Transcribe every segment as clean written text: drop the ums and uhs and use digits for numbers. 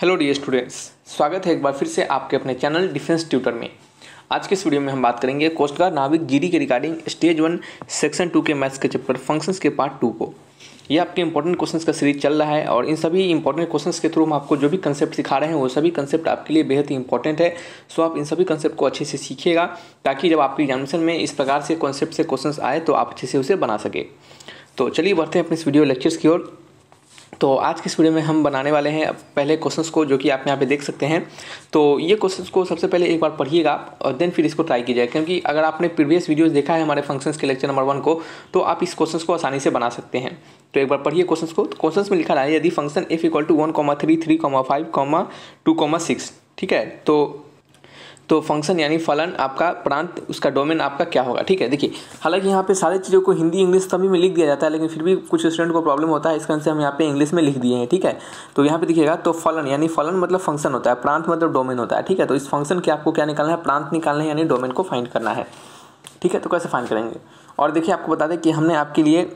Hello dear students, स्वागत है एक बार फिर से आपके अपने चैनल डिफेंस ट्यूटर में। आज के इस वीडियो में हम बात करेंगे कोस्ट गार्ड नाविक जीडी के रिगार्डिंग स्टेज 1 सेक्शन 2 के मैथ्स के चैप्टर फंक्शंस के पार्ट 2 को। ये आपके इंपॉर्टेंट क्वेश्चंस का सीरीज चल रहा है और इन सभी इंपॉर्टेंट क्वेश्चंस के थ्रू हम आपको जो भी कंसेप्ट सिखा रहे हैं वो सभी कंसेप्ट आपके लिए बेहद ही इंपॉर्टेंट है। सो आप इन सभी कंसेप्ट को अच्छे से सीखिएगा ताकि जब आपकी एग्जामिनेशन में इस प्रकार से कॉन्सेप्ट से क्वेश्चंस आए तो आप अच्छे से उसे बना सके। तो चलिए बढ़ते हैं अपने इस वीडियो लेक्चर्स की ओर। तो आज की इस वीडियो में हम बनाने वाले हैं पहले क्वेश्चंस को, जो कि आप यहाँ पे देख सकते हैं। तो ये क्वेश्चंस को सबसे पहले एक बार पढ़िएगा और देन फिर इसको ट्राई कीजिए, क्योंकि अगर आपने प्रीवियस वीडियोस देखा है हमारे फंक्शंस के लेक्चर नंबर 1 को तो आप इस क्वेश्चंस को आसानी से बना सकते हैं। तो एक बार पढ़िए क्वेश्चंस को। तो क्वेश्चंस में लिखा रहा है यदि फंक्शन f = 1, 3, 3, 5, 2, 6, ठीक है। तो फंक्शन यानी फलन आपका प्रांत, उसका डोमेन आपका क्या होगा, ठीक है। देखिए, हालांकि यहाँ पे सारी चीज़ों को हिंदी इंग्लिश सभी में लिख दिया जाता है, लेकिन फिर भी कुछ स्टूडेंट को प्रॉब्लम होता है, इस कारण से हम यहाँ पे इंग्लिश में लिख दिए हैं, ठीक है। तो यहाँ पे देखिएगा, तो फलन यानी फलन मतलब फंक्शन होता है, प्रांत मतलब डोमेन होता है, ठीक है। तो इस फंक्शन के आपको क्या निकालना है, प्रांत निकालना है, यानी डोमेन को फाइंड करना है, ठीक है। तो कैसे फाइंड करेंगे, और देखिए आपको बता दें कि हमने आपके लिए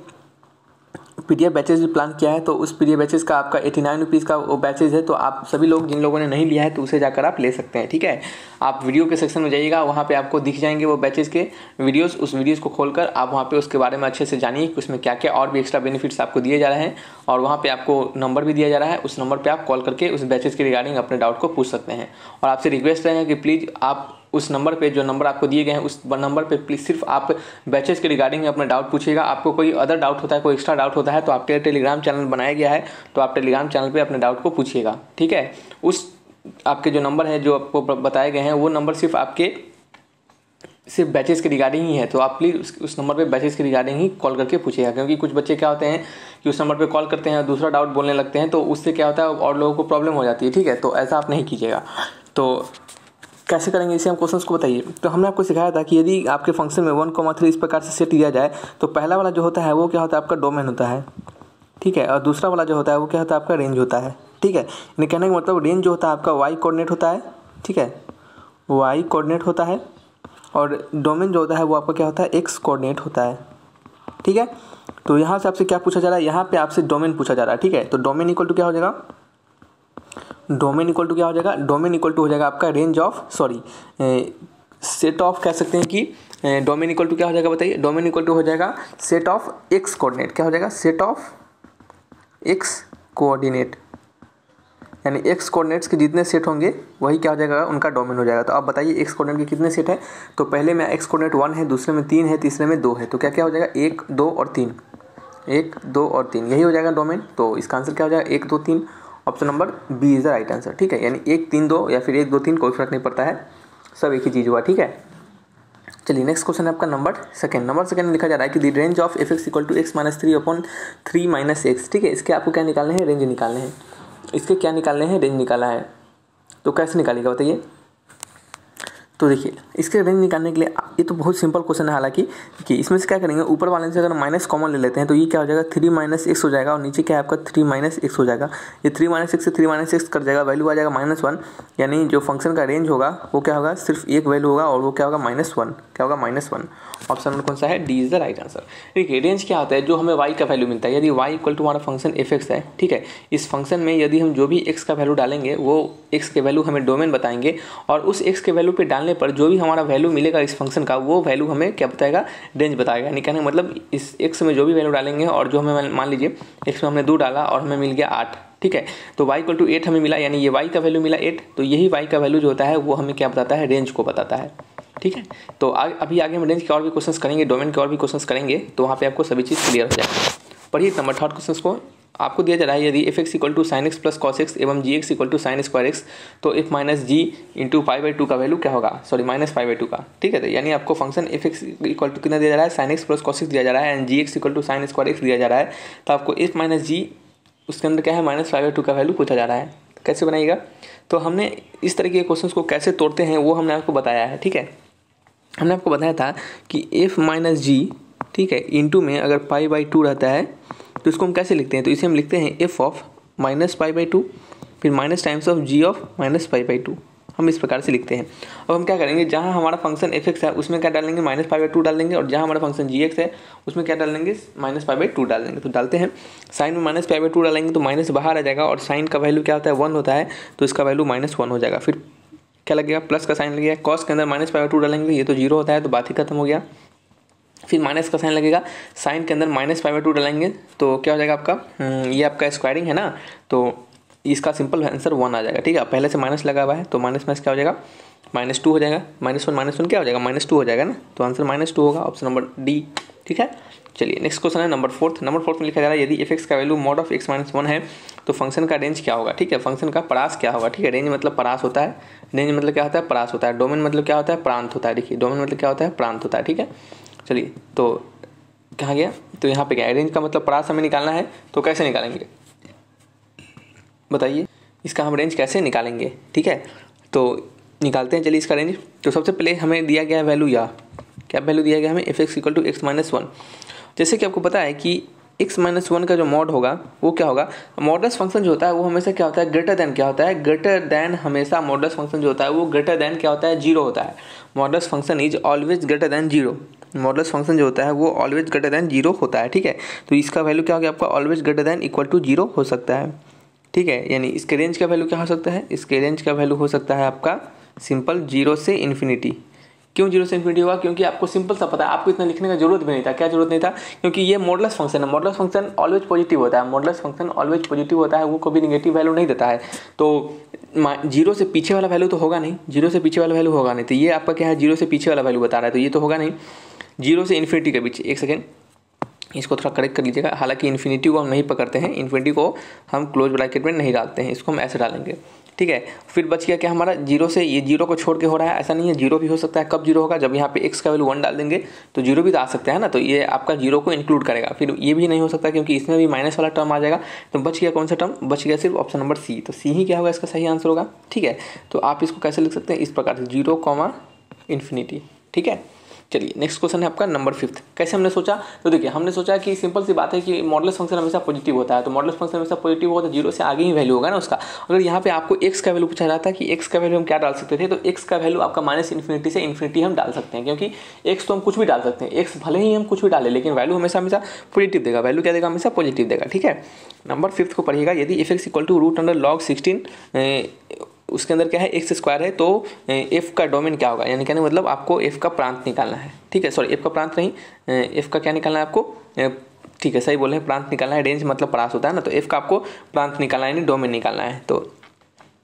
PDF बैचेज भी प्लान किया है। तो उस PDF बैचेज का आपका 89 रुपीज़ का वो बैचेज है। तो आप सभी लोग जिन लोगों ने नहीं लिया है तो उसे जाकर आप ले सकते हैं, ठीक है। आप वीडियो के सेक्शन में जाइएगा, वहाँ पे आपको दिख जाएंगे वो बैचेज के वीडियोस। उस वीडियोस को खोलकर आप वहाँ पे उसके बारे में अच्छे से जानिए कि उसमें क्या क्या और भी एक्स्ट्रा बेनिफिट्स आपको दिए जा रहे हैं, और वहाँ पे आपको नंबर भी दिया जा रहा है। उस नंबर पर आप कॉल करके उस बैचेज के रिगार्डिंग अपने डाउट को पूछ सकते हैं। और आपसे रिक्वेस्ट रहेगा कि प्लीज़ आप उस नंबर पे, जो नंबर आपको दिए गए हैं उस नंबर पे प्लीज़ सिर्फ आप बैचेज के रिगार्डिंग अपना डाउट पूछिएगा। आपको कोई अदर डाउट होता है, कोई एक्स्ट्रा डाउट होता है, तो आपके टेलीग्राम चैनल बनाया गया है, तो आप टेलीग्राम चैनल पे अपने डाउट को पूछिएगा, ठीक है। उस आपके जो नंबर है जो आपको बताए गए हैं वो नंबर सिर्फ आपके सिर्फ बैचेज के रिगार्डिंग ही है। तो आप प्लीज़ उस नंबर पे बैचेज के रिगार्डिंग ही कॉल करके पूछिएगा, क्योंकि कुछ बच्चे क्या होते हैं कि उस नंबर पे कॉल करते हैं और दूसरा डाउट बोलने लगते हैं, तो उससे क्या होता है और लोगों को प्रॉब्लम हो जाती है, ठीक है। तो ऐसा आप नहीं कीजिएगा। तो कैसे करेंगे इसे हम क्वेश्चंस को बताइए। तो हमने आपको सिखाया था कि यदि आपके फंक्शन में 1, 3 इस प्रकार से सेट दिया जाए तो पहला वाला जो होता है वो क्या होता है, आपका डोमेन होता है, ठीक है। और दूसरा वाला जो होता है वो क्या होता है, आपका रेंज होता है, ठीक है। यानी कहने का मतलब रेंज जो होता है आपका y कोऑर्डिनेट होता है, ठीक है, y कोऑर्डिनेट होता है, और डोमेन जो होता है वो आपका क्या होता है, x कोऑर्डिनेट होता है, ठीक है। तो यहाँ से आपसे क्या पूछा जा रहा है, यहाँ पे आपसे डोमेन पूछा जा रहा है, ठीक है। तो डोमेन इक्वल टू क्या हो जाएगा, डोमेन इक्वल टू क्या हो जाएगा, डोमेन इक्वल टू हो जाएगा आपका रेंज ऑफ सेट ऑफ, कह सकते हैं कि डोमेन इक्वल टू क्या हो जाएगा, बताइए। डोमेन इक्वल टू हो जाएगा सेट ऑफ एक्स कोऑर्डिनेट, क्या हो जाएगा, सेट ऑफ एक्स कोऑर्डिनेट, यानी एक्स कोऑर्डिनेट्स के जितने सेट होंगे वही क्या हो जाएगा, उनका डोमेन हो जाएगा। तो आप बताइए एक्स कोऑर्डिनेट के कितने सेट है। तो पहले में एक्स कोऑर्डिनेट 1 है, दूसरे में 3 है, तीसरे में 2 है। तो क्या क्या हो जाएगा, 1, 2 और 3, 1, 2 और 3, यही हो जाएगा डोमेन। तो इसका आंसर क्या हो जाएगा, 1, 2, 3। Option number B is the right answer, ठीक है। यानी 1, 3, 2 या फिर 1, 2, 3 कोई फर्क नहीं पड़ता है, सब एक ही चीज़ हुआ, ठीक है। चलिए नेक्स्ट क्वेश्चन है आपका नंबर सेकंड में लिखा जा रहा है कि the range of f(x) = x - 3/3 - x, ठीक है। इसके आपको क्या निकालने हैं, रेंज निकालने हैं। इसके क्या निकालने हैं, रेंज निकालना है। तो कैसे निकालेगा बताइए। तो देखिए, इसके रेंज निकालने के लिए ये तो बहुत सिंपल क्वेश्चन है, हालांकि कि इसमें से क्या करेंगे, ऊपर वाले से अगर माइनस कॉमन ले लेते हैं तो ये क्या हो जाएगा, 3 - x हो जाएगा, और नीचे क्या है आपका 3 - x हो जाएगा। ये 3 - x से 3 - x कट जाएगा, वैल्यू आ जाएगा -1, यानी जो फंक्शन का रेंज होगा वो क्या होगा, सिर्फ एक वैल्यू होगा, और वो क्या होगा, -1, क्या होगा, -1। ऑप्शन नंबर कौन सा है, D is the right answer. देखिए, रेंज क्या होता है, जो हमें y का वैल्यू मिलता है। यदि y इक्वल टू हमारा फंक्शन f(x) है, ठीक है। इस फंक्शन में यदि हम जो भी x का वैल्यू डालेंगे वो x के वैल्यू हमें डोमेन बताएंगे, और उस x के वैल्यू पे डालने पर जो भी हमारा वैल्यू मिलेगा इस फंक्शन का वो वैल्यू हमें क्या बताएगा, रेंज बताएगा। यानी कहने का मतलब इस x में जो भी वैल्यू डालेंगे, और जो हमें मान लीजिए x में हमने 2 डाला और हमें मिल गया 8, ठीक है। तो y इक्वल टू 8 हमें मिला, यानी ये y का वैल्यू मिला 8। तो यही y का वैल्यू जो होता है वो हमें क्या बताता है, रेंज को बताता है, ठीक है। तो अभी आगे हम रेंज के और भी क्वेश्चंस करेंगे, डोमेन के और भी क्वेश्चंस करेंगे, तो वहाँ पे आपको सभी चीज़ क्लियर हो जाएगी। पढ़िए नंबर 3 क्वेश्चन को। आपको दिया जा रहा है यदि f(x) = sin x + cos x एवं gx = sin square x, तो f - g × π/2 का वैल्यू क्या होगा, सॉरी -π/2 का, ठीक है। तो यानी आपको फंक्शन f(x) = कितना दिया जा रहा है, sin x + cos x दिया जा रहा है, and gx = sin square x दिया जा रहा है। तो आपको f - g उसके अंदर क्या है, -π/2 का वैल्यू पूछा जा रहा है। कैसे बनाइएगा, तो हमने इस तरह के क्वेश्चन को कैसे तोड़ते हैं वो हमने आपको बताया है, ठीक है। हमने आपको बताया था कि f - g, ठीक है, इंटू में अगर π/2 रहता है तो इसको हम कैसे लिखते हैं, तो इसे हम लिखते हैं f of -π/2, फिर minus times of g of -π/2। हम इस प्रकार से लिखते हैं। अब हम क्या करेंगे, जहाँ हमारा फंक्शन f(x) है उसमें क्या डाल देंगे, -π/2 डाल देंगे, और जहाँ हमारा फंक्शन g(x) है उसमें क्या डाल देंगे, -π/2 डाल देंगे। तो डालते हैं, साइन में -π/2 डालेंगे तो माइनस बाहर आ जाएगा, और साइन का वैल्यू क्या होता है, 1 होता है, तो इसका वैल्यू -1 हो जाएगा। फिर क्या लगेगा, प्लस का साइन लगेगा, कॉस के अंदर -π/2 डालेंगे, ये तो 0 होता है, तो बात ही खत्म हो गया। फिर माइनस का साइन लगेगा, साइन के अंदर -π/2 डालेंगे तो क्या हो जाएगा आपका, ये आपका स्क्वायरिंग है ना, तो इसका सिंपल आंसर 1 आ जाएगा। ठीक है, पहले से माइनस लगा हुआ है तो माइनस क्या हो जाएगा, -2 हो जाएगा, -1 क्या हो जाएगा, -2 हो जाएगा ना, तो आंसर -2 होगा, ऑप्शन नंबर डी। ठीक है, चलिए नेक्स्ट क्वेश्चन है नंबर 4। नंबर 4 में लिखा जा रहा है, यदि f(x) का वैल्यू mod of x - 1 है तो फंक्शन का रेंज क्या होगा। ठीक है, फंक्शन का परास क्या होगा। ठीक है, रेंज मतलब परास होता है, रेंज मतलब क्या होता है, परास होता है। डोमेन मतलब क्या होता है, प्रांत होता है। देखिए डोमेन मतलब क्या होता है, प्रांत होता है। ठीक है, चलिए तो कहाँ गया, तो यहाँ पे क्या है, रेंज का मतलब परास हमें निकालना है, तो कैसे निकालेंगे बताइए, इसका हम रेंज कैसे निकालेंगे। ठीक है, तो निकालते हैं, चलिए इसका रेंज। तो सबसे पहले हमें दिया गया वैल्यू, या क्या वैल्यू दिया गया हमें, f(x) = x - 1। जैसे कि आपको पता है कि x - 1 का जो मॉड होगा वो क्या होगा, मॉडुलस फंक्शन जो होता है वो हमेशा क्या होता है, ग्रेटर देन क्या होता है, ग्रेटर देन, हमेशा मॉडुलस फंक्शन जो होता है वो ग्रेटर देन क्या होता है, 0 होता है। Modulus function is always greater than 0। Modulus function जो होता है वो ऑलवेज ग्रेटर देन 0 होता है। ठीक है, तो इसका वैल्यू क्या हो गया आपका, ऑलवेज ग्रेटर देन = 0 हो सकता है। ठीक है, यानी इसके रेंज का वैल्यू क्या हो सकता है, इसके रेंज का वैल्यू हो सकता है आपका सिंपल 0 से इन्फिनिटी। क्यों 0 से इन्फिनिटी होगा, क्योंकि आपको सिंपल सा पता है, आपको इतना लिखने का जरूरत भी नहीं था। क्या जरूरत नहीं था, क्योंकि ये मॉडुलस फंक्शन है, मॉडुलस फंक्शन ऑलवेज पॉजिटिव होता है, मॉडुलस फंक्शन ऑलवेज पॉजिटिव होता है, वो कभी नेगेटिव वैल्यू नहीं देता है। तो 0 से पीछे वाला वैल्यू तो होगा नहीं, 0 से पीछे वाला वैल्यू होगा नहीं, तो ये आपका क्या है, 0 से पीछे वाला वैल्यू बता रहा है, तो ये तो होगा नहीं। 0 से इन्फिनिटी के बीच, एक सेकेंड इसको थोड़ा करेक्ट कर लीजिएगा। हालांकि इन्फिनिटी को हम नहीं पकड़ते हैं, इन्फिनिटी को हम क्लोज ब्रैकेट में नहीं डालते हैं, इसको हम ऐसे डालेंगे। ठीक है, फिर बच गया क्या हमारा, 0 से, ये 0 को छोड़ के हो रहा है, ऐसा नहीं है, 0 भी हो सकता है। कब 0 होगा, जब यहाँ पे x का वैल्यू 1 डाल देंगे तो 0 भी तो आ सकता है ना, तो ये आपका 0 को इंक्लूड करेगा। फिर ये भी नहीं हो सकता क्योंकि इसमें भी माइनस वाला टर्म आ जाएगा। तो बच गया कौन सा टर्म, बच गया सिर्फ ऑप्शन नंबर सी। तो सी ही क्या होगा, इसका सही आंसर होगा। ठीक है, तो आप इसको कैसे लिख सकते हैं, इस प्रकार से 0, इन्फिनिटी। ठीक है, चलिए नेक्स्ट क्वेश्चन है आपका नंबर 5। कैसे हमने सोचा, तो देखिए हमने सोचा कि सिंपल सी बात है कि मॉडुलस फंक्शन हमेशा पॉजिटिव होता है, तो मॉडुलस फंक्शन हमेशा पॉजिटिव होता है, 0 से आगे ही वैल्यू होगा ना उसका। अगर यहाँ पे आपको x का वैल्यू पूछा जाता है कि x का वैल्यू हम क्या डाल सकते थे, तो x का वैल्यू आपका -इन्फिनिटी से इन्फिनिटी हम डाल सकते हैं, क्योंकि x तो हम कुछ भी डाल सकते हैं, x भले ही हम कुछ भी डालें लेकिन वैल्यू हमेशा पॉजिटिव देगा। वैल्यू क्या देगा, हमेशा पॉजिटिव देगा। ठीक है, नंबर 5 को पढ़िएगा, यदि f(x) = √log16 उसके अंदर क्या है, x² है, तो f का डोमेन क्या होगा, यानी कहने मतलब आपको f का प्रांत निकालना है। ठीक है, सॉरी f का प्रांत नहीं, f का क्या निकालना है आपको, ठीक है सही बोले हैं, प्रांत निकालना है। रेंज मतलब परास होता है ना, तो f का आपको प्रांत निकालना है, यानी डोमेन निकालना है। तो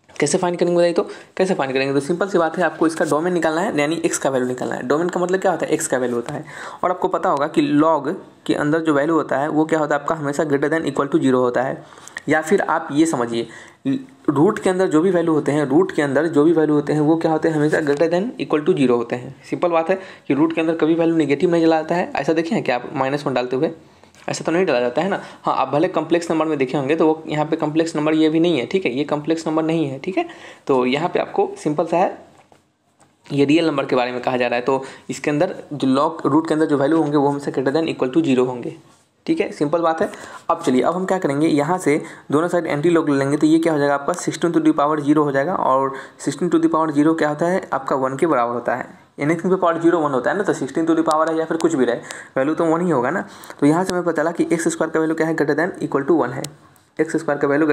कैसे फाइंड करेंगे बताइए, तो कैसे फाइंड करेंगे, तो सिंपल सी बात है, आपको इसका डोमेन निकालना है, यानी x का वैल्यू निकालना है। डोमेन का मतलब क्या होता है, x का वैल्यू होता है। और आपको पता होगा कि log के अंदर जो वैल्यू होता है वो क्या होता है आपका, हमेशा >= 0 होता है। या फिर आप ये समझिए, रूट के अंदर जो भी वैल्यू होते हैं, रूट के अंदर जो भी वैल्यू होते हैं वो क्या होते हैं, हमेशा >= 0 होते हैं। सिंपल बात है कि रूट के अंदर कभी वैल्यू नेगेटिव नहीं चला जाता है। ऐसा देखें हैं कि आप -1 डालते हुए, ऐसा तो नहीं डाला जाता है ना। हाँ, आप भले कम्प्लेक्स नंबर में देखे होंगे तो वो यहाँ पे कम्प्लेक्स नंबर ये भी नहीं है। ठीक है, ये कम्प्लेक्स नंबर नहीं है। ठीक है, तो यहाँ पे आपको सिंपल सा है, ये रियल नंबर के बारे में कहा जा रहा है, तो इसके अंदर जो लॉग रूट के अंदर जो वैल्यू होंगे वो हमेशा > 0 होंगे। ठीक है, सिंपल बात है। अब चलिए, अब हम क्या करेंगे, यहाँ से दोनों साइड एंटी लॉग ले लेंगे, तो ये क्या हो जाएगा आपका 16⁻0 हो जाएगा। और 16⁻0 क्या होता है आपका 1 के बराबर होता है। एनीथिंग पे पावर 0 1 होता है ना, तो 16 टू द पावर है या फिर कुछ भी रहे, वैल्यू तो 1 ही होगा ना। तो यहाँ से हमें पता चला कि x² का वैल्यू क्या है, > 1 है। x² का वैल्यू >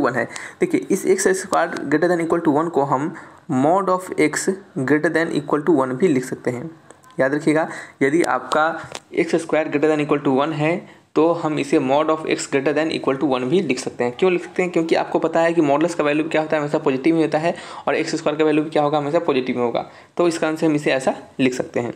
1 है। देखिए, इस x² > 1 को हम mod of x > 1 भी लिख सकते हैं। याद रखिएगा, यदि आपका x² > 1 है तो हम इसे mod of x > 1 भी लिख सकते हैं। क्यों लिख सकते हैं, क्योंकि आपको पता है कि मॉडुलस का वैल्यू क्या होता है, हमेशा पॉजिटिव ही होता है, और x² का वैल्यू भी क्या होगा, हमेशा पॉजिटिव में होगा। तो इस कारण से हम इसे ऐसा लिख सकते हैं।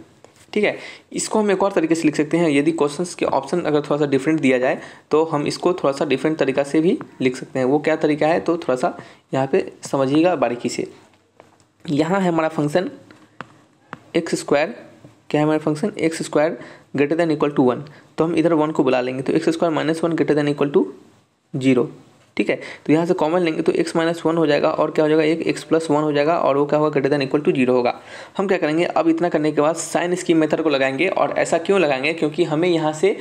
ठीक है, इसको हम एक और तरीके से लिख सकते हैं। यदि क्वेश्चंस के ऑप्शन अगर थोड़ा सा डिफरेंट दिया जाए तो हम इसको थोड़ा सा डिफरेंट तरीका से भी लिख सकते हैं। वो क्या तरीका है, तो थोड़ा सा यहाँ पे समझिएगा बारीकी से। यहाँ है हमारा फंक्शन x², क्या है हमारा फंक्शन x² > 1, तो हम इधर 1 को बुला लेंगे, तो x² - 1 > 0। ठीक है। तो यहाँ से कॉमन लेंगे तो x माइनस वन हो जाएगा और क्या हो जाएगा, एक x प्लस वन हो जाएगा और वो क्या होगा, greater than equal to zero होगा। हम क्या करेंगे, अब इतना करने के बाद साइन स्कीम मेथड को लगाएंगे। और ऐसा क्यों लगाएंगे, क्योंकि हमें यहाँ से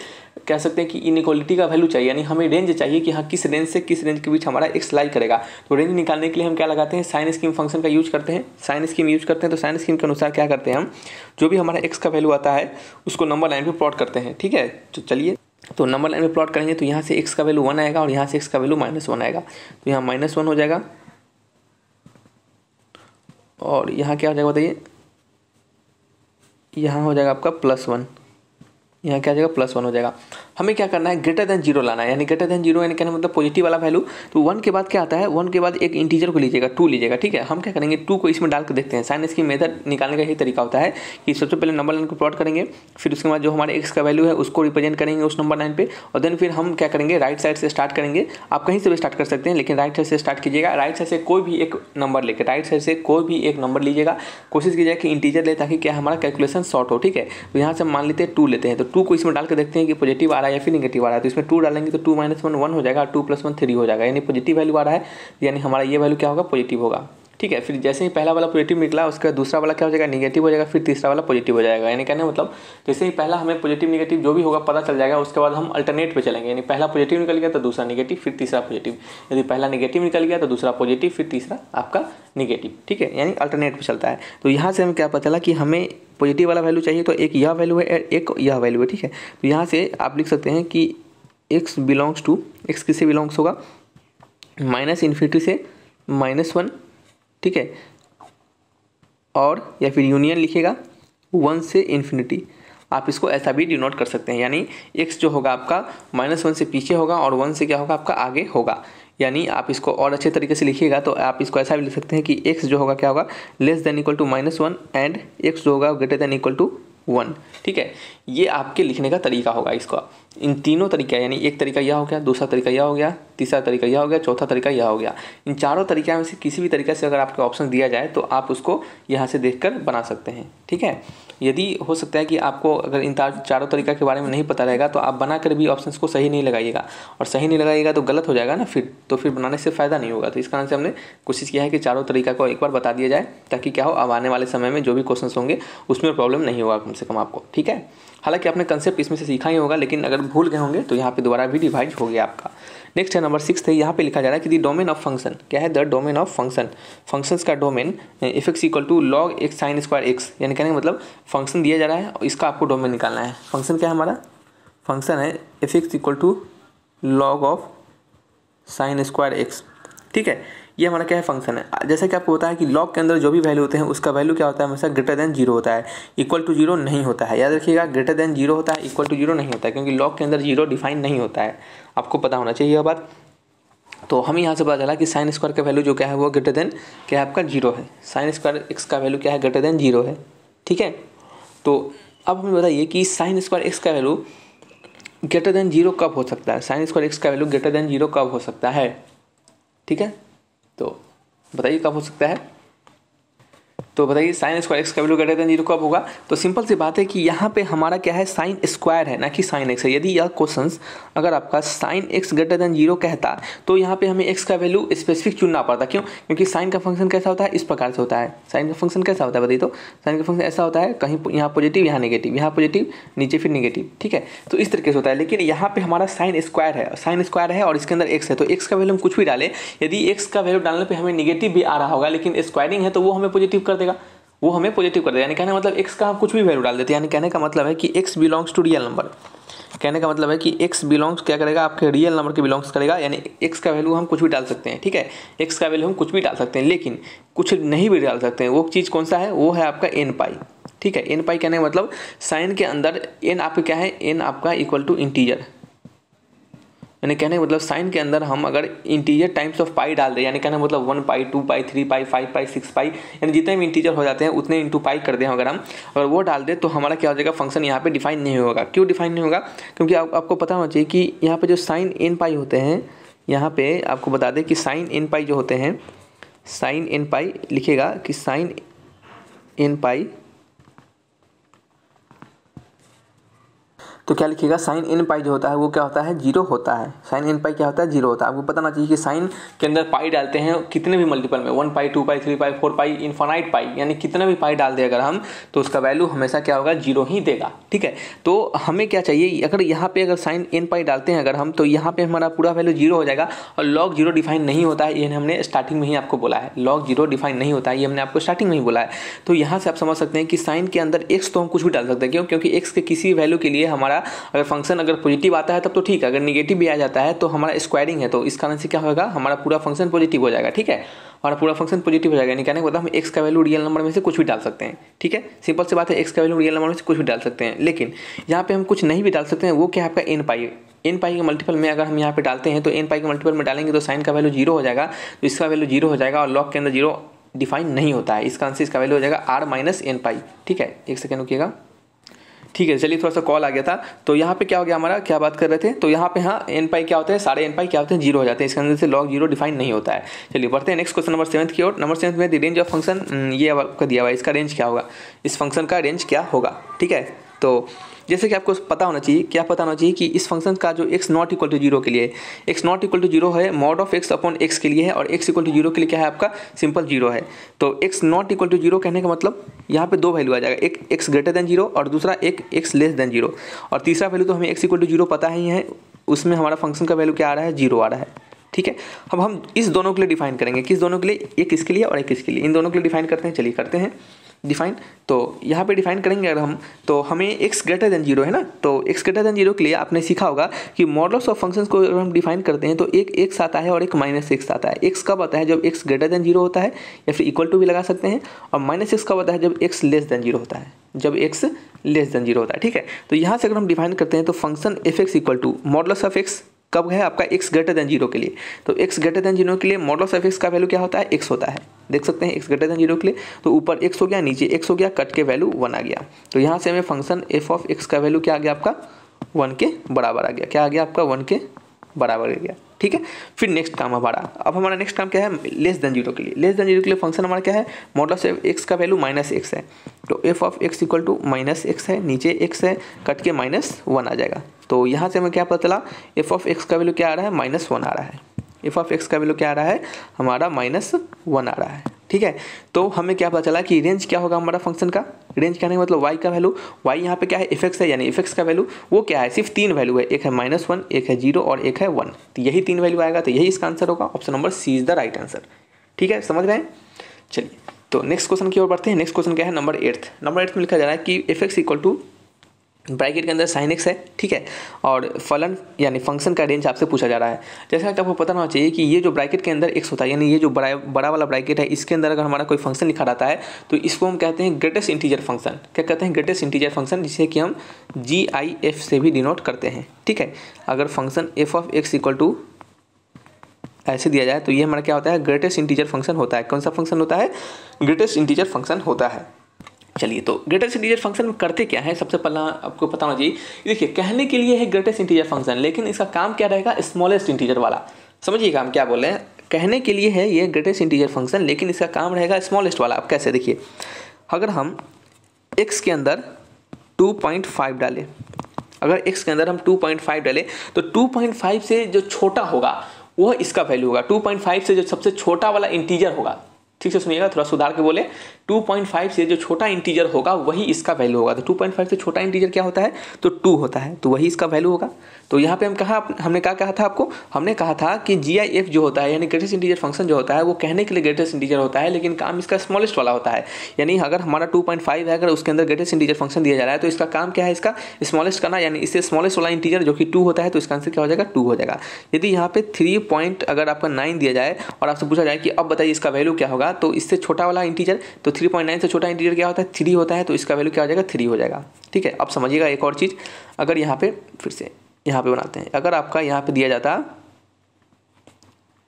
कह सकते हैं कि इनइक्वालिटी का वैल्यू चाहिए, यानी हमें रेंज चाहिए कि हाँ किस रेंज से किस रेंज के बीच हमारा x लाई करेगा। तो रेंज निकालने के लिए हम क्या लगाते हैं, साइन स्कीम फंक्शन का यूज करते हैं। साइन स्कीम यूज करते हैं तो साइन स्कीम के अनुसार क्या करते हैं, हम जो भी हमारा x का वैल्यू आता है उसको नंबर लाइन पे प्लॉट करते हैं। ठीक है, तो चलिए, तो नंबर लाइन में प्लॉट करेंगे तो यहाँ से x का वैल्यू 1 आएगा और यहाँ से x का वैल्यू -1 आएगा। तो यहाँ -1 हो जाएगा और यहाँ क्या हो जाएगा बताइए, यहाँ हो जाएगा आपका +1, यहाँ क्या आ जाएगा +1 हो जाएगा। हमें क्या करना है, ग्रेटर देन जीरो लाना है, यानी ग्रेटर देन जीरो यानी कहने मतलब पॉजिटिव वाला वैल्यू। तो 1 के बाद क्या आता है, 1 के बाद एक इंटीजर को लीजिएगा, 2 लीजिएगा। ठीक है, हम क्या करेंगे, 2 को इसमें डाल कर देखते हैं। साइन स्कीम मेथड निकालने का यही तरीका होता है कि सबसे पहले नंबर लाइन को प्लॉट करेंगे, फिर उसके बाद जो हमारे x का वैल्यू है उसको रिप्रेजेंट करेंगे उस नंबर लाइन पे, और देन फिर हम क्या करेंगे, राइट साइड से स्टार्ट करेंगे। आप कहीं से भी स्टार्ट कर सकते हैं लेकिन राइट साइड से स्टार्ट कीजिएगा। राइट साइड से कोई भी एक नंबर लेकर, राइट साइड से कोई भी एक नंबर लीजिएगा, कोशिश कीजिएगा कि इंटीजर ले ताकि क्या हमारा कैलकुलेशन शॉर्ट हो। ठीक है, तो यहाँ से मान लेते हैं 2 लेते हैं, तो 2 को इसमें डाल के देखते हैं कि पॉजिटिव आ रहा है या फिर नेगेटिव आ रहा है। तो इसमें 2 डालेंगे तो 2 - 1 1 हो जाएगा, 2 + 1 3 हो जाएगा, यानी पॉजिटिव वैल्यू आ रहा है, यानी हमारा ये वैल्यू क्या होगा, पॉजिटिव होगा। ठीक है, फिर जैसे ही पहला वाला पॉजिटिव निकला उसके बाद दूसरा वाला क्या हो जाएगा, नेगेटिव हो जाएगा, फिर तीसरा वाला पॉजिटिव हो जाएगा। यानी कहने मतलब जैसे ही पहला हमें पॉजिटिव नेगेटिव जो भी होगा पता चल जाएगा, उसके बाद हम अल्टरनेट पे चलेंगे, यानी पहला पॉजिटिव निकल गया तो दूसरा नेगेटिव, फिर तीसरा पॉजिटिव। यदि पहला नेगेटिव निकल गया तो दूसरा पॉजिटिव, फिर तीसरा आपका नेगेटिव। ठीक है, यानी अल्टरनेट पे चलता है। तो यहाँ से हमें क्या पता चला कि हमें पॉजिटिव वाला वैल्यू चाहिए, तो एक यह वैल्यू है, एक यह वैल्यू है। ठीक है, तो यहाँ से आप लिख सकते हैं कि x बिलोंग्स टू, x किससे बिलोंग्स होगा, -∞ से -1। ठीक है, और या फिर यूनियन लिखिएगा 1 से ∞। आप इसको ऐसा भी डिनोट कर सकते हैं, यानी x जो होगा आपका -1 से पीछे होगा और 1 से क्या होगा आपका आगे होगा। यानी आप इसको और अच्छे तरीके से लिखिएगा तो आप इसको ऐसा भी लिख सकते हैं कि x जो होगा क्या होगा, <= -1 एंड x जो होगा <1। ठीक है, ये आपके लिखने का तरीका होगा। इसका इन तीनों तरीका, यानी एक तरीका यह हो गया, दूसरा तरीका यह हो गया, तीसरा तरीका यह हो गया, चौथा तरीका यह हो गया। इन चारों तरीक़ा में से किसी भी तरीके से अगर आपको ऑप्शन दिया जाए तो आप उसको यहाँ से देखकर बना सकते हैं। ठीक है, यदि हो सकता है कि आपको अगर इन चारों तरीका के बारे में नहीं पता रहेगा तो आप बनाकर भी ऑप्शंस को सही नहीं लगाइएगा, और सही नहीं लगाइएगा तो गलत हो जाएगा ना, फिर बनाने से फ़ायदा नहीं होगा। तो इस कारण से हमने कोशिश किया है कि चारों तरीका को एक बार बता दिया जाए, ताकि क्या हो, अब आने वाले समय में जो भी क्वेश्चन होंगे उसमें प्रॉब्लम नहीं होगा कम से कम आपको। ठीक है, हालांकि आपने कंसेप्ट इसमें से सीखा ही होगा, लेकिन अगर भूल गए होंगे तो यहाँ पे दोबारा भी रिवाइज हो गया आपका। नेक्स्ट है नंबर 6 है, यहाँ पे लिखा जा रहा है कि द डोमेन ऑफ फंक्शन क्या है, the domain of function, functions का domain f(x = log x sin square x, यानी कहने का मतलब फंक्शन दिया जा रहा है और इसका आपको डोमेन निकालना है। फंक्शन क्या है हमारा, फंक्शन है f(x = log of sin square x। ठीक है, ये हमारा क्या है, फंक्शन है। जैसा कि आपको पता है कि लॉग के अंदर जो भी वैल्यू होते हैं उसका वैल्यू क्या होता है, हमेशा ग्रेटर देन जीरो होता है, इक्वल टू जीरो नहीं होता है। याद रखिएगा, ग्रेटर देन जीरो होता है, इक्वल टू जीरो नहीं होता है, क्योंकि लॉग के अंदर जीरो डिफाइन नहीं होता है। आपको पता होना चाहिए यह बात। तो हमें यहाँ से पता चला कि साइन स्क्वायर का वैल्यू जो क्या है वो ग्रेटर देन क्या है आपका जीरो है। साइन स्क्वायर एक्स का वैल्यू क्या है, ग्रेटर देन जीरो है। ठीक है, तो अब हमें बताइए कि साइन स्क्वायर एक्स का वैल्यू ग्रेटर देन जीरो कब हो सकता है, साइन स्क्वायर एक्स का वैल्यू ग्रेटर देन जीरो कब हो सकता है। ठीक है, तो बताइए कब हो सकता है। तो बताइए साइन स्क्वायर एक्स का वैल्यू ग्रेटर देन जीरो कब होगा। तो सिंपल सी बात है कि यहाँ पे हमारा क्या है, साइन स्क्वायर है ना कि साइन एक्स है। यदि यह क्वेश्चन अगर आपका sine x greater than zero कहता तो यहाँ पे हमें एक्स का वैल्यू स्पेसिफिक चुनना पड़ता। क्यों, क्योंकि साइन का फंक्शन कैसा होता है, इस प्रकार से होता है। साइन का फंक्शन कैसा होता है बताइए, तो साइन का फंक्शन ऐसा होता है, कहीं यहाँ पॉजिटिव यहाँ नेगेटिव, यहाँ पॉजिटिव नीचे फिर नेगेटिव। ठीक है, तो इस तरीके से होता है। लेकिन यहाँ पे हमारा साइन स्क्वायर है, साइन स्क्वायर है और इसके अंदर एक्स है, तो एक्स का वैल्यू हम कुछ भी डालें, यदि एक्स का वैल्यू डालने पर हमें नेगेटिव भी आ रहा होगा लेकिन स्क्वायरिंग है तो वो हमें पॉजिटिव कर देगा, वो हमें पॉजिटिव कर देगा। यानी कहने का मतलब x का हम कुछ भी वैल्यू डाल देते हैं, यानी कहने का मतलब है कि x belongs to real number. कहने का मतलब है कि x बिलोंग्स क्या करेगा, आपके रियल नंबर के बिलोंग्स करेगा, यानी x का वैल्यू हम कुछ भी डाल सकते हैं। ठीक है, x का वैल्यू हम कुछ भी डाल सकते हैं, लेकिन कुछ नहीं भी डाल सकते हैं। वो चीज़ कौन सा है, वो है आपका n पाई। ठीक है, n पाई कहने का मतलब साइन के अंदर n आपका क्या है, n आपका इक्वल टू इंटीजर, यानी कहने का मतलब साइन के अंदर हम अगर इंटीजर टाइम्स ऑफ पाई डाल दें, यानी कहने का मतलब 1 पाई 2 पाई 3 पाई 5 पाई 6 पाई, यानी जितने भी इंटीजर हो जाते हैं उतने इंटू पाई कर दें अगर हम, अगर वो डाल दें तो हमारा क्या हो जाएगा, फंक्शन यहाँ पे डिफाइन नहीं होगा। क्यों डिफाइन नहीं होगा, क्योंकि आपको पता होना चाहिए कि यहाँ पे जो साइन n पाई होते हैं, यहाँ पे आपको बता दें कि साइन n पाई जो होते हैं, साइन n पाई लिखेगा कि साइन n पाई तो क्या लिखिएगा, साइन एन पाई जो होता है वो क्या होता है, जीरो होता है। साइन एन पाई क्या होता है, जीरो होता है। आपको पता ना चाहिए कि साइन के अंदर पाई डालते हैं कितने भी मल्टीपल में, 1 पाई 2 पाई 3 पाई 4 पाई इनफाइनाइट पाई, यानी कितना भी पाई डाल दे अगर हम, तो उसका वैल्यू हमेशा क्या होगा, जीरो ही देगा। ठीक है, तो हमें क्या चाहिए, अगर यहाँ पे अगर साइन एन पाई डालते हैं अगर हम, तो यहाँ पे हमारा पूरा वैल्यू जीरो हो जाएगा। और लॉग जीरो डिफाइन नहीं होता है, ये हमने स्टार्टिंग में ही आपको बोला है, लॉग जीरो डिफाइन नहीं होता है, ये हमने आपको स्टार्टिंग में ही बोला है। तो यहाँ से आप समझ सकते हैं कि साइन के अंदर एक्स तो हम कुछ भी डाल सकते हैं, क्यों, क्योंकि एक्स के किसी वैल्यू के लिए हमारा अगर फंक्शन अगर पॉजिटिव आता है तब तो ठीक है, अगर निगेटिव भी आ जाता है तो हमारा स्क्वायरिंग है, तो इस कारण से क्या होगा, हमारा पूरा फंक्शन पॉजिटिव हो जाएगा। ठीक है, हमारा पूरा फंक्शन पॉजिटिव हो जाएगा, यानी कहने का मतलब हम एक्स का वैल्यू रियल नंबर में से कुछ भी डाल सकते हैं। ठीक है, सिंपल सी बात है, एक्स का वैल्यू रियल नंबर में से कुछ भी डाल सकते हैं। लेकिन यहाँ पे हम कुछ नहीं भी डाल सकते हैं, वो क्या है आपका एन पाई। एन पाई के मल्टीपल में अगर हम यहाँ पे डालते हैं तो एन पाई के मल्टीपल में डालेंगे तो साइन का वैल्यू जीरो हो जाएगा, तो इसका वैल्यू जीरो हो जाएगा। और लॉग के अंदर जीरो डिफाइन नहीं होता है, इसका आंसर इसका वैल्यू हो जाएगा आर माइनस एन पाई। ठीक है, एक सेकेंड रुकिएगा। ठीक है, चलिए थोड़ा सा कॉल आ गया था, तो यहाँ पे क्या हो गया हमारा, क्या बात कर रहे थे, तो यहाँ पे हाँ एन पाई क्या होता है, सारे एन पाई क्या होते हैं, जीरो हो जाते हैं, इसके अंदर से लॉग जीरो डिफाइन नहीं होता है। चलिए बढ़ते हैं नेक्स्ट क्वेश्चन नंबर 7 की ओर। नंबर 7 में द रेंज ऑफ फंक्शन, ये आपका दिया हुआ है, इसका रेंज क्या होगा, इस फंक्शन का रेंज क्या होगा। ठीक है, तो जैसे कि आपको पता होना चाहिए, क्या पता होना चाहिए कि इस फंक्शन का जो x not equal to zero के लिए, x not equal to zero है, mod of x upon x के लिए है, और x इक्वल टू जीरो के लिए क्या है आपका, सिंपल जीरो है। तो x not equal to zero कहने का मतलब यहाँ पे दो वैल्यू आ जाएगा, एक x ग्रेटर देन जीरो और दूसरा एक x लेस देन जीरो, और तीसरा वैल्यू तो हमें x इक्वल टू जीरो पता ही है, उसमें हमारा फंक्शन का वैल्यू क्या आ रहा है, जीरो आ रहा है। ठीक है, अब हम इस दोनों के लिए डिफाइन करेंगे, किस दोनों के लिए, एक इसके लिए और एक इसके लिए, इन दोनों के लिए डिफाइन करते हैं। चलिए करते हैं डिफाइन। तो यहाँ पे डिफाइन करेंगे अगर हम, तो हमें x ग्रेटर देन जीरो है ना, तो x ग्रेटर देन जीरो के लिए आपने सीखा होगा कि मॉडल्स ऑफ फंक्शंस को अगर हम डिफाइन करते हैं तो एक x आता है और एक माइनस एक्स आता है। x कब आता है, जब x ग्रेटर देन जीरो होता है, या फिर इक्वल टू भी लगा सकते हैं, और माइनस एक्स कब आता है, जब x लेस देन जीरो होता है, जब x लेस देन जीरो होता है। ठीक है, तो यहाँ से अगर हम डिफाइन करते हैं तो function F X equal to modulus of x कब है आपका, x ग्रेटर देन जीरो के लिए, तो x ग्रेटर देन जीरो के लिए मॉडल्स ऑफ x का वैल्यू क्या होता है, x होता है। देख सकते हैं x ग्रेटर देन जीरो के लिए, तो ऊपर x हो गया, नीचे x हो गया, कट के वैल्यू 1 आ गया। तो यहाँ से हमें फंक्शन f ऑफ x का वैल्यू क्या आ गया आपका, 1 के बराबर आ गया। क्या आ गया आपका, 1 के बराबर आ गया। ठीक है, फिर नेक्स्ट काम हमारा, अब हमारा नेक्स्ट काम क्या है, लेस देन जीरो के लिए। लेस देन जीरो के लिए फंक्शन हमारा क्या है, मॉडल्स ऑफ x का वैल्यू माइनस एक्स है, तो f of x equal to minus X है, नीचे x है, कट के -1 आ जाएगा। तो यहाँ से हमें क्या पता चला, f ऑफ x का वैल्यू क्या आ रहा है, -1 आ रहा है। f ऑफ x का वैल्यू क्या आ रहा है हमारा, -1 आ रहा है। ठीक है, तो हमें क्या पता चला कि रेंज क्या होगा हमारा फंक्शन का, रेंज कहने का मतलब y का वैल्यू, y यहाँ पे क्या है, f है, यानी f का वैल्यू वो क्या है, सिर्फ 3 वैल्यू है, एक है -1, एक है 0 और एक है 1, तो यही 3 वैल्यू आएगा, तो यही इसका आंसर होगा। Option number C is the right answer. ठीक है, समझ रहे हैं। चलिए तो नेक्स्ट क्वेश्चन की ओर बढ़ते हैं। नेक्स्ट क्वेश्चन क्या है, नंबर 8। नंबर 8 में लिखा जा रहा है कि F X equal to bracket के अंदर साइन एक्स है। ठीक है, और फलन यानी फंक्शन का रेंज आपसे पूछा जा रहा है। जैसा कि आपको पता होना चाहिए कि ये जो ब्रैकेट के अंदर एक्स होता है, यानी ये जो बड़ा वाला ब्रैकेट है, इसके अंदर अगर हमारा कोई फंक्शन लिखा रहता है तो इसको हम कहते हैं ग्रेटेस्ट इंटीजर फंक्शन। क्या कहते हैं, ग्रेटेस्ट इंटीजर फंक्शन, जिसे कि हम GIF से भी डिनोट करते हैं। ठीक है, अगर function f of x equal to ऐसे दिया जाए तो ये हमारा क्या होता है, ग्रेटेस्ट इंटीजर फंक्शन होता है। कौन सा फंक्शन होता है, ग्रेटेस्ट इंटीजर फंक्शन होता है। चलिए, तो ग्रेटेस्ट इंटीजर फंक्शन में करते क्या है, सबसे पहला आपको पता होना चाहिए। देखिए, कहने के लिए है ग्रेटेस्ट इंटीजर फंक्शन, लेकिन इसका काम क्या रहेगा, स्मॉलेस्ट इंटीजर वाला। समझिएगा हम क्या बोल रहे हैं, कहने के लिए है ये ग्रेटेस्ट इंटीजर फंक्शन, लेकिन इसका काम रहेगा स्मॉलेस्ट वाला। अब कैसे, देखिए, अगर हम x के अंदर 2.5 डालें, अगर x के अंदर हम 2.5 डालें तो 2.5 से जो छोटा होगा वह इसका वैल्यू होगा। 2.5 से जो सबसे छोटा वाला इंटीजर होगा, ठीक से सुनिएगा, थोड़ा सुधार के बोले, 2.5 से जो छोटा इंटीजर होगा वही इसका वैल्यू होगा। तो 2.5 से छोटा इंटीजर क्या होता है, तो 2 होता है, तो वही इसका वैल्यू होगा। तो यहाँ पे हमने क्या कहा था आपको, हमने कहा था कि GIF जो होता है यानी ग्रेटेस्ट इंटीजर फंक्शन जो होता है वो कहने के लिए ग्रेटेस्ट इंटीजर होता है, लेकिन काम इसका स्मॉलेस्ट वाला होता है। यानी अगर हमारा 2.5 है, अगर उसके अंदर ग्रेटेस्ट इंटीजर फंक्शन दिया जा रहा है तो इसका काम क्या है, इसका स्मॉलेस्ट करना, यानी इससे स्मॉलेस्ट वाला इंटीजर जो कि 2 होता है, तो इसका आंसर क्या हो जाएगा, 2 हो जाएगा। यदि यहाँ पे 3 अगर आपका 9 दिया जाए और आपसे पूछा जाए कि अब बताइए इसका वैल्यू क्या होगा, तो इससे छोटा वाला इंटीजर, तो 3.9 से छोटा इंटीजर क्या होता है, 3 होता है, तो इसका वैल्यू क्या हो जाएगा, 3 हो जाएगा। ठीक है, अब समझिएगा एक और चीज़, अगर यहाँ पे फिर से यहाँ पे बनाते हैं, अगर आपका यहाँ पे दिया जाता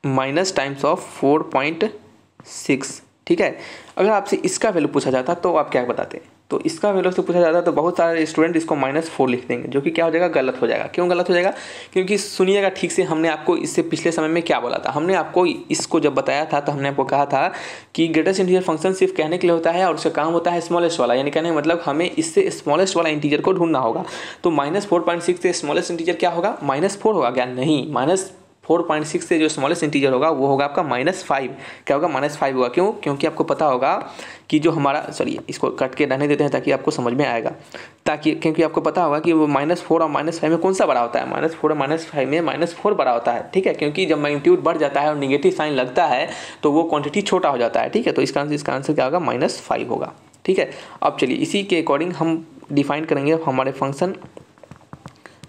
माइनस टाइम्स ऑफ 4.6, ठीक है, अगर आपसे इसका वैल्यू पूछा जाता तो आप क्या बताते, तो इसका वैल्यू से पूछा जाता है तो बहुत सारे स्टूडेंट इसको -4 लिख देंगे, जो कि क्या हो जाएगा, गलत हो जाएगा। क्यों गलत हो जाएगा? क्योंकि सुनिएगा ठीक से, हमने आपको इससे पिछले समय में क्या बोला था। हमने आपको इसको जब बताया था तो हमने आपको कहा था कि ग्रेटेस्ट इंटीजर फंक्शन सिर्फ कहने के लिए होता है और उसका काम होता है स्मॉलेस्ट वाला, यानी कहने का मतलब हमें इससे स्मॉलेस्ट वाला इंटीजर को ढूंढना होगा। तो -4.6 से स्मॉलेस्ट इंटीजर क्या होगा, -4 होगा क्या? नहीं, -4.6 से जो स्मॉलेस्ट इंटीजर होगा वो होगा आपका -5। क्या होगा? -5 होगा। क्यों? क्योंकि आपको पता होगा कि जो हमारा, सॉरी इसको कट के रहने देते हैं ताकि आपको समझ में आएगा, क्योंकि आपको पता होगा कि वो -4 और -5 में कौन सा बड़ा होता है, -4 और -5 में -4 बड़ा होता है। ठीक है, क्योंकि जब मैग्नीट्यूड बढ़ जाता है और निगेटिव साइन लगता है तो वो क्वांटिटी छोटा हो जाता है। ठीक है, तो इसका आंसर क्या होगा, -5 होगा। ठीक है, अब चलिए इसी के अकॉर्डिंग हम डिफाइन करेंगे हमारे फंक्शन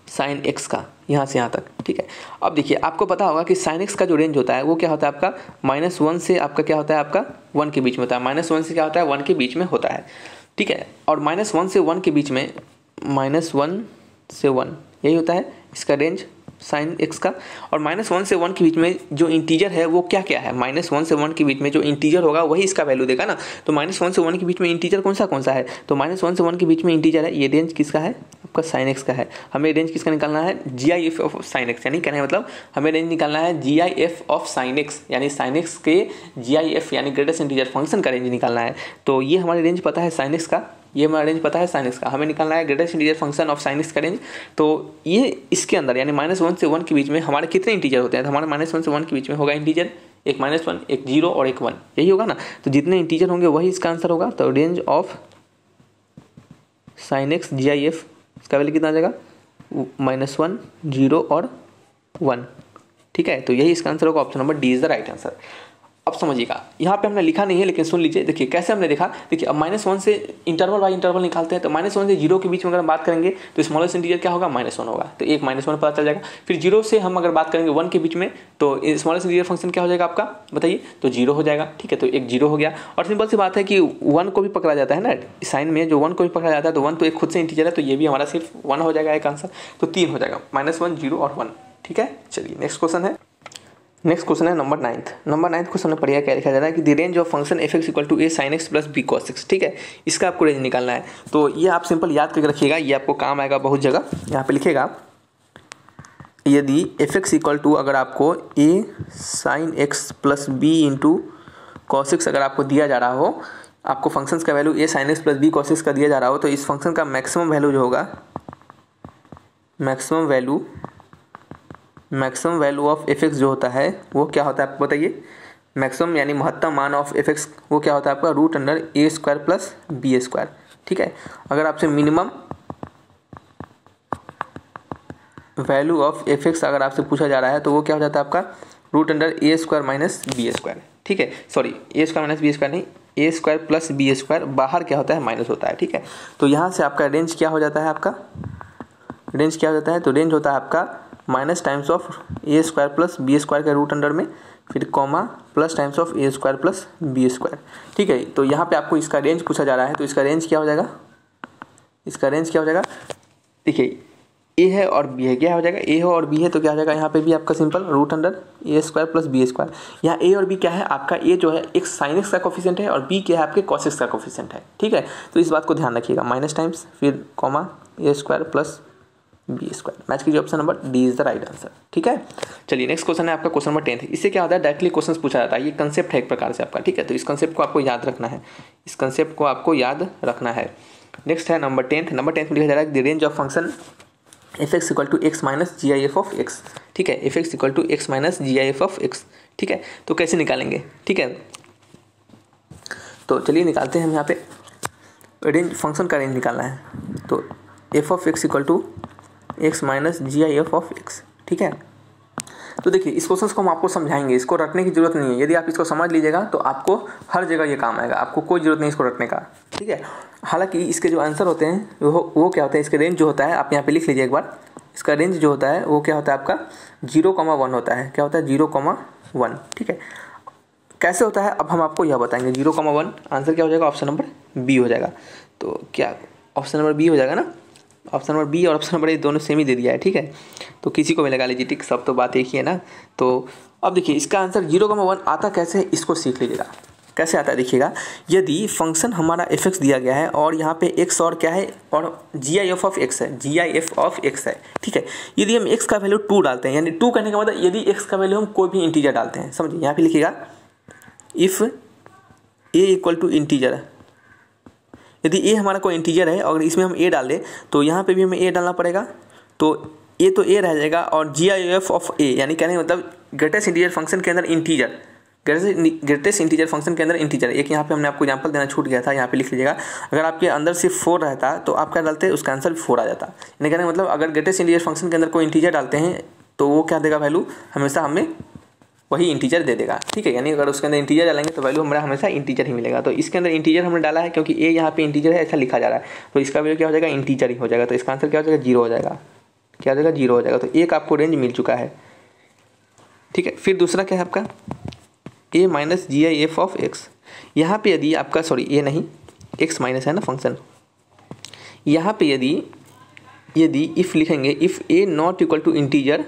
sin x का, यहाँ से यहाँ तक। ठीक है, अब देखिए आपको पता होगा कि sin x का जो रेंज होता है वो क्या होता है आपका, -1 से आपका क्या होता है, आपका 1 के बीच में होता है। -1 से क्या होता है, 1 के बीच में होता है। ठीक है, और -1 से 1 के बीच में, -1 से 1 यही होता है इसका रेंज sin x का। और -1 से 1 के बीच में जो इंटीजर है वो क्या क्या है, -1 से 1 के बीच में जो इंटीजर होगा वही इसका वैल्यू देगा ना। तो -1 से 1 के बीच में इंटीजर कौन सा है, तो -1 से 1 के बीच में इंटीजर है, ये रेंज किसका है, आपका sin x का है। हमें रेंज किसका निकालना है, GIF ऑफ sin x, यानी कहने मतलब हमें रेंज निकालना है GIF ऑफ sin x, यानी sin x के GIF यानी ग्रेटेस्ट इंटीजर फंक्शन का रेंज निकालना है। तो ये हमारे रेंज पता है sin x का, ये हमारा रेंज पता है sin x का, हमें निकालना है greatest integer function of sin x का रेंज। तो ये इसके अंदर यानी -1 से 1 के बीच में हमारे कितने इंटीजर होते हैं, तो हमारे -1 से 1 के बीच में होगा इंटीजर एक -1, एक 0 और एक 1, यही होगा ना। तो जितने इंटीजर होंगे वही इसका आंसर होगा। तो range of sin x GIF इसका वैल्यू कितना आ जाएगा, -1, 0 और 1। ठीक है, तो यही इसका आंसर होगा, option number D is the right answer. अब समझिएगा, यहाँ पे हमने लिखा नहीं है लेकिन सुन लीजिए। देखिए कैसे हमने देखा, देखिए अब -1 से इंटरवल बाय इंटरवल निकालते हैं। तो -1 से 0 के बीच में अगर हम बात करेंगे तो स्मॉलेस्ट इंटीजर क्या होगा, -1 होगा। तो एक -1 पता चल जाएगा। फिर 0 से हम अगर बात करेंगे 1 के बीच में तो स्मॉलेस्ट इंटीजर फंक्शन क्या हो जाएगा आपका, बताइए, तो 0 हो जाएगा। ठीक है, तो एक 0 हो गया। और सिंपल सी बात है कि 1 को भी पकड़ा जाता है ना साइन में, जो 1 को भी पकड़ा जाता है तो 1 तो एक खुद से इंटीजर है, तो ये भी हमारा सिर्फ 1 हो जाएगा एक आंसर। तो 3 हो जाएगा, -1, 0 और 1। ठीक है, चलिए नेक्स्ट क्वेश्चन है। नेक्स्ट क्वेश्चन है नंबर 9th क्वेश्चन में पढ़िए क्या लिखा जा रहा है कि the range of function f(x) = a sin x + b cos x। ठीक है, इसका आपको रेंज निकालना है। तो ये आप सिंपल याद करके रखिएगा, ये आपको काम आएगा बहुत जगह। यहाँ पे लिखेगा यदि f(x) = अगर आपको a sin x + b × cos x अगर आपको दिया जा रहा हो, आपको फंक्शंस का value a sin x + b cos x का दिया जा रहा हो, तो इस फंक्शन का मैक्सिमम वैल्यू जो होगा, मैक्सिमम वैल्यू ऑफ f(x) जो होता है वो क्या होता है आपको बताइए। मैक्सिमम यानी महत्तम मान ऑफ f(x) वो क्या होता है आपका, √a² + b²। ठीक है, अगर आपसे मिनिमम वैल्यू ऑफ f(x) अगर आपसे पूछा जा रहा है तो वो क्या हो जाता है आपका, √a² - b²। ठीक है, सॉरी a² - b² नहीं, a² + b², बाहर क्या होता है, माइनस होता है। ठीक है, तो यहाँ से आपका रेंज क्या हो जाता है, आपका रेंज क्या हो जाता है, तो रेंज होता है आपका minus times of a² + b² के रूट अंडर में, फिर comma plus times of a² + b²। ठीक है, तो यहाँ पे आपको इसका रेंज पूछा जा रहा है, तो इसका रेंज क्या हो जाएगा, इसका रेंज क्या हो जाएगा, देखिए a है और b है, क्या हो जाएगा, a है और b है, तो क्या हो जाएगा यहाँ पे भी आपका simple root under a² + b²। यहाँ a और b क्या है, आपका a जो है एक sin x का कोफिशिएंट है और b क्या है आपके cos x का कोफिशिएंट है। ठीक है, तो इस बात को ध्यान रखिएगा, माइनस टाइम्स फिर कॉमा a² + b²। मैच कीजिए, option number D is the right answer. ठीक है, चलिए नेक्स्ट क्वेश्चन है आपका क्वेश्चन नंबर 10। इससे क्या होता है, डायरेक्टली क्वेश्चन पूछा जाता है, ये कंसेप्ट है एक प्रकार से आपका। ठीक है, तो इस कंसेप्ट को आपको याद रखना है, इस कंसेप्ट को आपको याद रखना है। नेक्स्ट है नंबर 10 में लिखा जा रहा है the range of function f(x) = x - GIF of x। ठीक है, f(x) = x - GIF of x। ठीक है, तो कैसे निकालेंगे, ठीक है, तो चलिए निकालते हैं हम। यहाँ पे रेंज फंक्शन का रेंज निकालना है, तो f(x) = x - GIF of x। ठीक है, तो देखिए इस क्वेश्चन को हम आपको समझाएंगे, इसको रटने की जरूरत नहीं है। यदि आप इसको समझ लीजिएगा तो आपको हर जगह ये काम आएगा, आपको कोई जरूरत नहीं इसको रटने का। ठीक है, हालांकि इसके जो आंसर होते हैं वो क्या होता है, इसके रेंज जो होता है आप यहाँ पे लिख लीजिए एक बार। इसका रेंज जो होता है वो क्या होता है आपका 0,1 होता है। क्या होता है, 0,1। ठीक है, कैसे होता है अब हम आपको यह बताएंगे। 0,1 आंसर क्या हो जाएगा, ऑप्शन नंबर बी हो जाएगा। तो क्या ऑप्शन नंबर बी हो जाएगा ना, ऑप्शन नंबर बी और ऑप्शन नंबर ए दोनों सेम ही दे दिया है। ठीक है, तो किसी को भी लगा लीजिए, ठीक, सब तो बात एक ही है ना। तो अब देखिए इसका आंसर 0,1 आता कैसे है, इसको सीख लीजिएगा। कैसे आता है देखिएगा, यदि फंक्शन हमारा f(x) दिया गया है और यहाँ पे x और क्या है और gif(x) है, gif(x) है, ठीक है। यदि हम x का वैल्यू 2 डालते हैं, यानी 2 कहने का मतलब यदि x का वैल्यू हम कोई भी इंटीजर डालते हैं, समझिए यहाँ पे लिखिएगा if a equal to integer, यदि a हमारा कोई इंटीजर है और इसमें हम a डाल दें तो यहाँ पे भी हमें a डालना पड़ेगा, तो a तो a रह जाएगा और gif(a) यानी कहने का मतलब ग्रेटेस्ट इंटीजर फंक्शन के अंदर इंटीजर, ग्रेटेस्ट इंटीजर फंक्शन के अंदर इंटीजर। एक यहाँ पे हमने आपको एग्जांपल देना छूट गया था, यहाँ पे लिख लीजिएगा, अगर आपके अंदर सिर्फ 4 रहता तो आप क्या डालते, उसका आंसर भी 4 आ जाता। यानी कहने का मतलब अगर ग्रेटेस्ट इंटीजर फंक्शन के अंदर कोई इंटीजर डालते हैं तो वो क्या देगा, वैल्यू हमेशा हमें वही इंटीजर दे देगा, ठीक है। यानी अगर उसके अंदर इंटीजर डालेंगे तो वैल्यू हमारा हमेशा इंटीजर ही मिलेगा। तो इसके अंदर इंटीजर हमने डाला है क्योंकि a यहाँ पे इंटीजर है ऐसा लिखा जा रहा है, तो इसका वैल्यू क्या हो जाएगा, इंटीजर ही हो जाएगा। तो इसका आंसर क्या हो जाएगा, 0 हो जाएगा। क्या हो जाएगा, 0 हो जाएगा। तो एक आपको रेंज मिल चुका है, ठीक है। फिर दूसरा क्या है आपका a माइनस gif(x), यहाँ पे यदि आपका a नहीं x माइनस है ना फंक्शन, यहाँ पे यदि इफ़ लिखेंगे if a not equal to integer,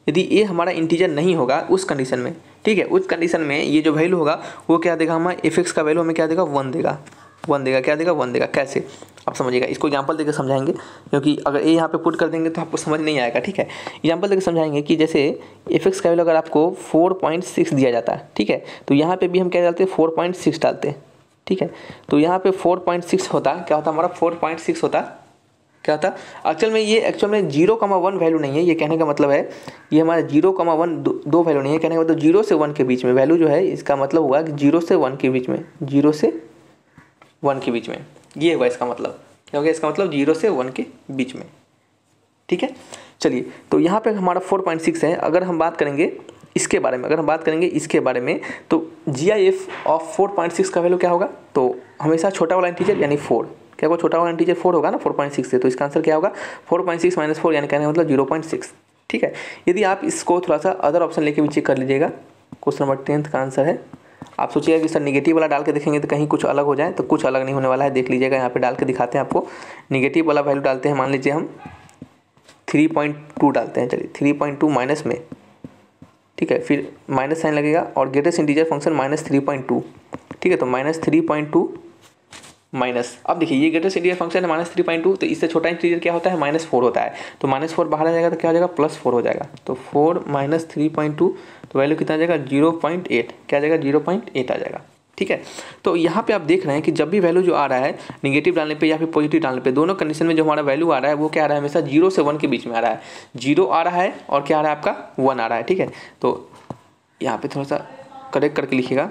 यदि a हमारा इंटीजर नहीं होगा उस कंडीशन में, ठीक है, उस कंडीशन में ये जो वैल्यू होगा वो क्या देगा, हमारा f(x) का वैल्यू हमें क्या देगा, 1 देगा, 1 देगा। क्या देगा, 1 देगा। कैसे आप समझिएगा, इसको एग्जांपल देकर समझाएंगे, क्योंकि अगर a यहाँ पे पुट कर देंगे तो आपको समझ नहीं आएगा, ठीक है। एग्जांपल देकर समझाएंगे कि जैसे f(x) का वैल्यू अगर आपको 4.6 दिया जाता है, ठीक है, तो यहाँ पे भी हम क्या डालते हैं, 4.6 डालते हैं, ठीक है। तो यहाँ पे 4.6 होता, क्या होता हमारा 4.6 होता, क्या होता एक्चुअल में 0,1 वैल्यू नहीं है। ये कहने का मतलब है ये हमारा 0,1 दो वैल्यू नहीं है, कहने का मतलब 0 से 1 के बीच में वैल्यू जो है, इसका मतलब हुआ कि 0 से 1 के बीच में, 0 से 1 के बीच में, ये हुआ इसका मतलब, क्या हो गया इसका मतलब 0 से 1 के बीच में, ठीक है। चलिए, तो यहाँ पे हमारा 4.6 है। अगर हम बात करेंगे इसके बारे में, तो gif(4.6) का वैल्यू क्या होगा, तो हमेशा छोटा वाला इंटीजर यानी 4, क्या होगा, छोटा वाला इंटीजर 4 होगा ना 4.6 से, तो इसका आंसर क्या होगा 4.6 माइनस 4, यानी कहने का मतलब 0.6, ठीक है। यदि आप इसको थोड़ा सा अदर ऑप्शन लेके भी चेक कर लीजिएगा, क्वेश्चन नंबर 10 का आंसर है। आप सोचिएगा कि सर निगेटिव वाला डाल के देखेंगे तो कहीं कुछ अलग हो जाए, तो कुछ अलग नहीं होने वाला है। देख लीजिएगा, यहाँ पे डाल के दिखाते हैं आपको। निगेटिव वाला वैल्यू डालते हैं, मान लीजिए हम 3.2 डालते हैं, चलिए 3.2 माइनस में, ठीक है, फिर माइनस साइन लगेगा और ग्रेटेस्ट इंटीजर फंक्शन -3.2, ठीक है। तो -3.2 माइनस, अब देखिए ये ग्रेटेस्ट इंटीजर फंक्शन है -3.2, तो इससे छोटा इंटीजर क्या होता है, -4 होता है। तो -4 बाहर आ जाएगा तो क्या हो जाएगा, +4 हो जाएगा। तो 4 माइनस 3.2, तो वैल्यू कितना आ जाएगा, 0.8, क्या आ जाएगा, 0.8 आ जाएगा, ठीक है। तो यहाँ पे आप देख रहे हैं कि जब भी वैल्यू जो आ रहा है निगेटिव डालने पे या फिर पॉजिटिव डालने पे, दोनों कंडीशन में जो हमारा वैल्यू आ रहा है वो क्या आ रहा है, हमेशा 0 से 1 के बीच में आ रहा है। 0 आ रहा है और क्या आ रहा है आपका 1 आ रहा है, ठीक है। तो यहाँ पे थोड़ा सा करेक्ट करके लिखिएगा,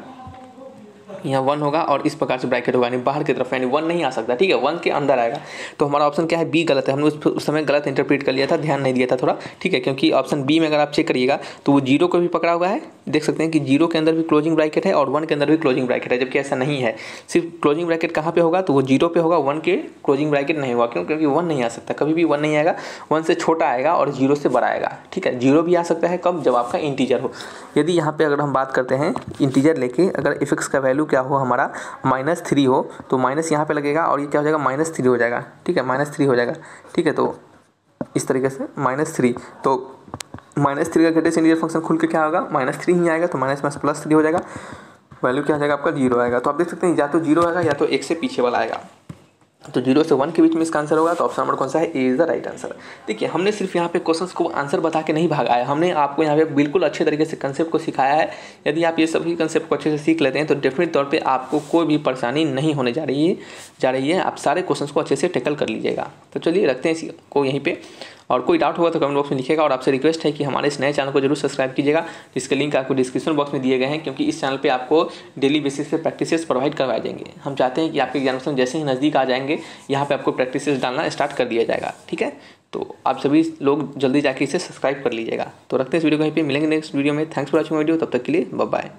यहाँ 1 होगा और इस प्रकार से ब्रैकेट होगा, यानी बाहर की तरफ, यानी 1 नहीं आ सकता, ठीक है, 1 के अंदर आएगा। तो हमारा ऑप्शन क्या है, बी गलत है। हमने उस समय गलत इंटरप्रेट कर लिया था, ध्यान नहीं दिया था थोड़ा, ठीक है, क्योंकि ऑप्शन बी में अगर आप चेक करिएगा तो वो 0 को भी पकड़ा हुआ है, देख सकते हैं कि 0 के अंदर भी क्लोजिंग ब्रैकेट है और 1 के अंदर भी क्लोजिंग ब्रैकेट है, जबकि ऐसा नहीं है। सिर्फ क्लोजिंग ब्रैकेट कहाँ पे होगा, तो वो 0 पे होगा, 1 के क्लोजिंग ब्रैकेट नहीं होगा, क्यों, क्योंकि 1 नहीं आ सकता, कभी भी 1 नहीं आएगा, 1 से छोटा आएगा और 0 से बड़ा आएगा, ठीक है। 0 भी आ सकता है कब, जब आपका इंटीजर हो। यदि यहाँ पे अगर हम बात करते हैं इंटीजर लेके, अगर f(x) का वैल्यू क्या हो हमारा -3 हो, तो माइनस यहाँ पे लगेगा और ये क्या हो जाएगा, -3 हो जाएगा, ठीक है, -3 हो जाएगा, ठीक है। तो इस तरीके से -3, तो -3 का ग्रेटेस्ट इंटीजर फंक्शन खुल के क्या होगा, -3 ही आएगा, तो माइनस +3 हो जाएगा, वैल्यू क्या आ जाएगा आपका 0 आएगा। तो आप देख सकते हैं या तो 0 आएगा या तो 1 से पीछे वाला आएगा। तो 0 से 1 के बीच में इसका आंसर होगा, तो ऑप्शन नंबर कौन सा है, ए इज द राइट आंसर। देखिए, हमने सिर्फ यहाँ पे क्वेश्चंस को आंसर बता के नहीं भागा है, हमने आपको यहाँ पे बिल्कुल अच्छे तरीके से कंसेप्ट को सिखाया है। यदि आप ये सभी कंसेप्ट को अच्छे से सीख लेते हैं तो डेफिनेट तौर पे आपको कोई भी परेशानी नहीं होने जा रही है। आप सारे क्वेश्चंस को अच्छे से टैकल कर लीजिएगा। तो चलिए रखते हैं इसको यहीं पे, और कोई डाउट होगा तो कमेंट बॉक्स में लिखिएगा। और आपसे रिक्वेस्ट है कि हमारे इस नए चैनल को जरूर सब्सक्राइब कीजिएगा, जिसके लिंक आपको डिस्क्रिप्शन बॉक्स में दिए गए हैं, क्योंकि इस चैनल पे आपको डेली बेसिस पे प्रैक्टिसेस प्रोवाइड करवाए जाएंगे। हम चाहते हैं कि आपके एग्जामिनेशन जैसे ही नज़दीक आ जाएंगे, यहाँ पे आपको प्रैक्टिसेस डालना स्टार्ट कर दिया जाएगा, ठीक है। तो आप सभी लोग जल्दी जाके इसे सब्सक्राइब कर लीजिएगा। तो रखते हैं इस वीडियो को यहीं पे, मिलेंगे नेक्स्ट वीडियो में। थैंक्स फॉर वॉचिंग वीडियो, तब तक के लिए बाय बाय।